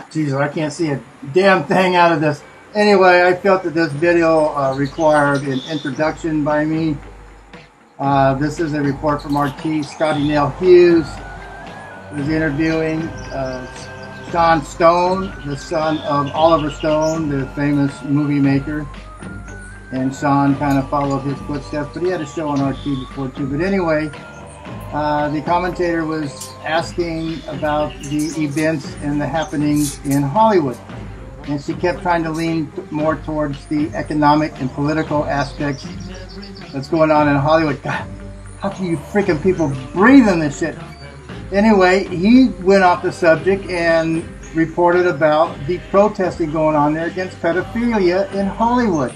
Jesus, I can't see a damn thing out of this. Anyway, I felt that this video required an introduction by me. This is a report from RT. Scotty Nell Hughes was interviewing Sean Stone, the son of Oliver Stone, the famous movie maker. And Sean kind of followed his footsteps, but he had a show on RT before too. But anyway, the commentator was asking about the events and the happenings in Hollywood. And she kept trying to lean more towards the economic and political aspects that's going on in Hollywood. God, how can you freaking people breathe in this shit? Anyway, he went off the subject and reported about the protesting going on there against pedophilia in Hollywood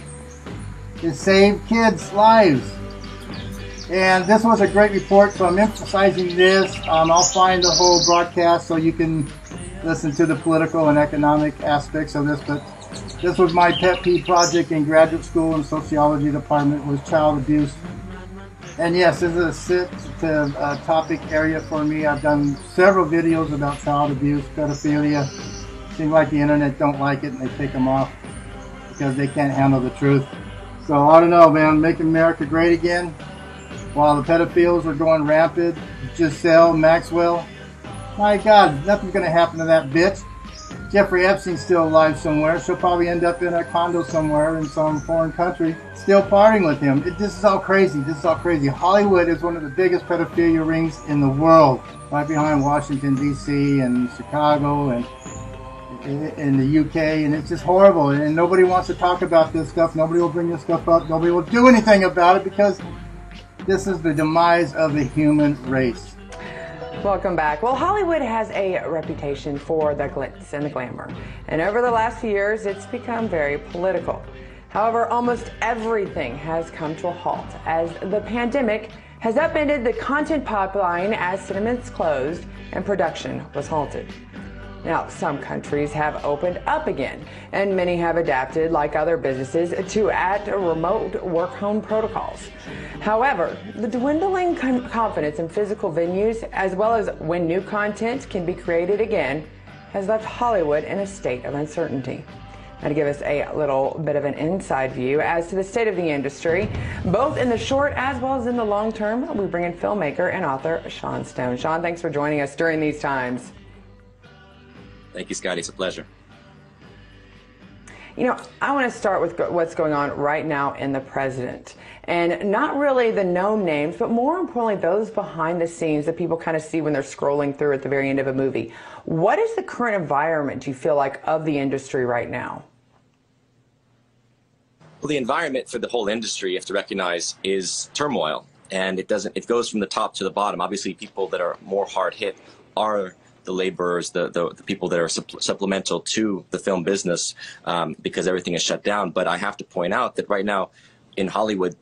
to save kids' lives. And this was a great report, so I'm emphasizing this. I'll find the whole broadcast so you can listen to the political and economic aspects of this. But this was my pet peeve project in graduate school and sociology department, was child abuse. And yes, this is a sensitive topic area for me. I've done several videos about child abuse, pedophilia. Seems like the internet don't like it and they take them off because they can't handle the truth. So I don't know, man. Make America great again. While the pedophiles are going rampant, Giselle, Maxwell, my God, nothing's going to happen to that bitch. Jeffrey Epstein's still alive somewhere. She'll probably end up in a condo somewhere in some foreign country, still partying with him. This is all crazy. This is all crazy. Hollywood is one of the biggest pedophilia rings in the world, right behind Washington, D.C. and Chicago and in the UK, and it's just horrible. And nobody wants to talk about this stuff. Nobody will bring this stuff up. Nobody will do anything about it because this is the demise of the human race. Welcome back. Well, Hollywood has a reputation for the glitz and the glamour, and over the last few years, it's become very political. However, almost everything has come to a halt as the pandemic has upended the content pipeline as cinemas closed and production was halted. Now, some countries have opened up again, and many have adapted, like other businesses, to add remote work home protocols. However, the dwindling confidence in physical venues, as well as when new content can be created again, has left Hollywood in a state of uncertainty. Now, to give us a little bit of an inside view as to the state of the industry, both in the short as well as in the long term, we bring in filmmaker and author Sean Stone. Sean, thanks for joining us during these times. Thank you, Scotty. It's a pleasure. You know, I want to start with what's going on right now in the president. And not really the known names, but more importantly, those behind the scenes that people kind of see when they're scrolling through at the very end of a movie. What is the current environment, do you feel like, of the industry right now? Well, the environment for the whole industry, you have to recognize, is turmoil. And it goes from the top to the bottom. Obviously, people that are more hard hit are the laborers, the people that are supplemental to the film business, because everything is shut down. But I have to point out that right now in Hollywood,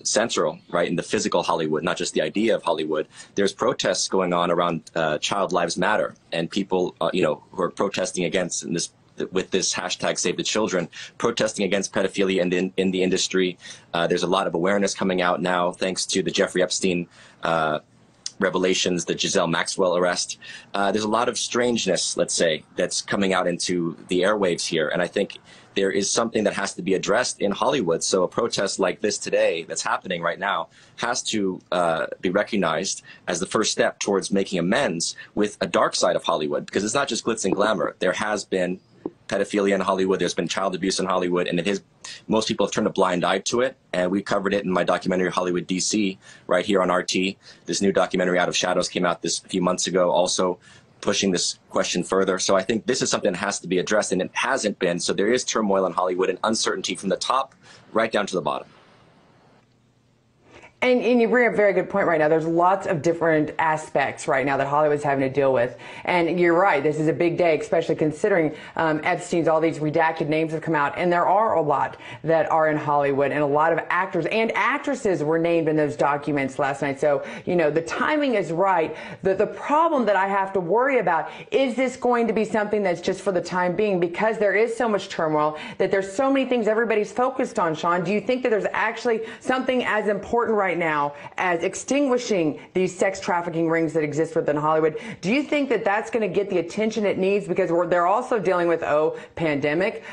Central, right, in the physical Hollywood, not just the idea of Hollywood, there's protests going on around Child Lives Matter, and people, who are protesting against with this hashtag Save the Children, protesting against pedophilia in the industry. There's a lot of awareness coming out now, thanks to the Jeffrey Epstein revelations, the Giselle Maxwell arrest. There's a lot of strangeness, let's say, that's coming out into the airwaves here. And I think there is something that has to be addressed in Hollywood. So a protest like this today that's happening right now has to be recognized as the first step towards making amends with a dark side of Hollywood, because it's not just glitz and glamour. There has been pedophilia in Hollywood, there's been child abuse in Hollywood, and most people have turned a blind eye to it, and we covered it in my documentary Hollywood DC right here on RT. This new documentary Out of Shadows came out a few months ago, also pushing this question further. So I think this is something that has to be addressed, and it hasn't been. So there is turmoil in Hollywood and uncertainty from the top right down to the bottom. And you bring up a very good point right now. There's lots of different aspects right now that Hollywood's having to deal with. And you're right, this is a big day, especially considering Epstein's, all these redacted names have come out. And there are a lot that are in Hollywood, and a lot of actors and actresses were named in those documents last night. So, the timing is right. The problem that I have to worry about, is this going to be something that's just for the time being? Because there is so much turmoil, that there's so many things everybody's focused on, Sean. Do you think that there's actually something as important right right now as extinguishing these sex trafficking rings that exist within Hollywood. Do you think that that's going to get the attention it needs? Because they're also dealing with, pandemic,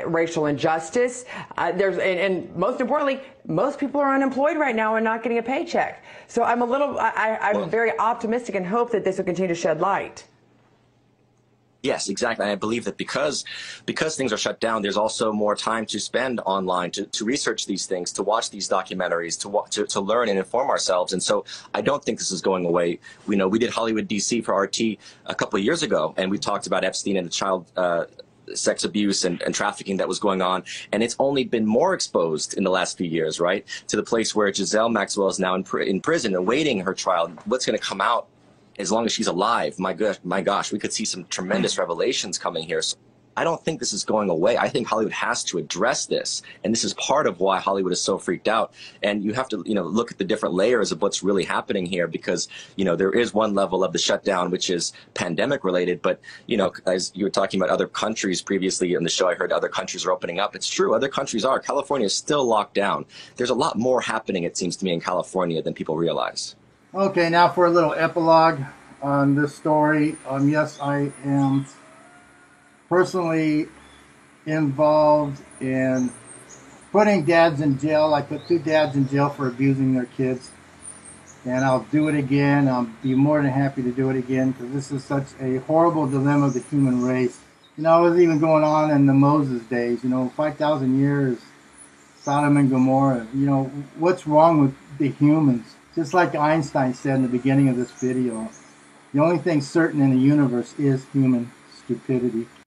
racial injustice. And most importantly, most people are unemployed right now and not getting a paycheck. So I'm very optimistic and hope that this will continue to shed light. Yes, exactly. And I believe that because things are shut down, there's also more time to spend online to research these things, to watch these documentaries, to learn and inform ourselves. And so I don't think this is going away. We did Hollywood DC for RT a couple of years ago, and we talked about Epstein and the child sex abuse and trafficking that was going on. And it's only been more exposed in the last few years, right? To the place where Giselle Maxwell is now in prison awaiting her trial. What's going to come out as long as she's alive? My gosh, we could see some tremendous revelations coming here. So I don't think this is going away. I think Hollywood has to address this, and this is part of why Hollywood is so freaked out. And you have to, look at the different layers of what's really happening here, because, there is one level of the shutdown, which is pandemic related. But, as you were talking about other countries previously in the show, I heard other countries are opening up. It's true. Other countries are. California is still locked down. There's a lot more happening, it seems to me, in California than people realize. Okay, now for a little epilogue on this story. Yes, I am personally involved in putting dads in jail. I put 2 dads in jail for abusing their kids, and I'll do it again. I'll be more than happy to do it again, because this is such a horrible dilemma of the human race. It was even going on in the Moses days, 5,000 years, Sodom and Gomorrah. What's wrong with the humans? Just like Einstein said in the beginning of this video, the only thing certain in the universe is human stupidity.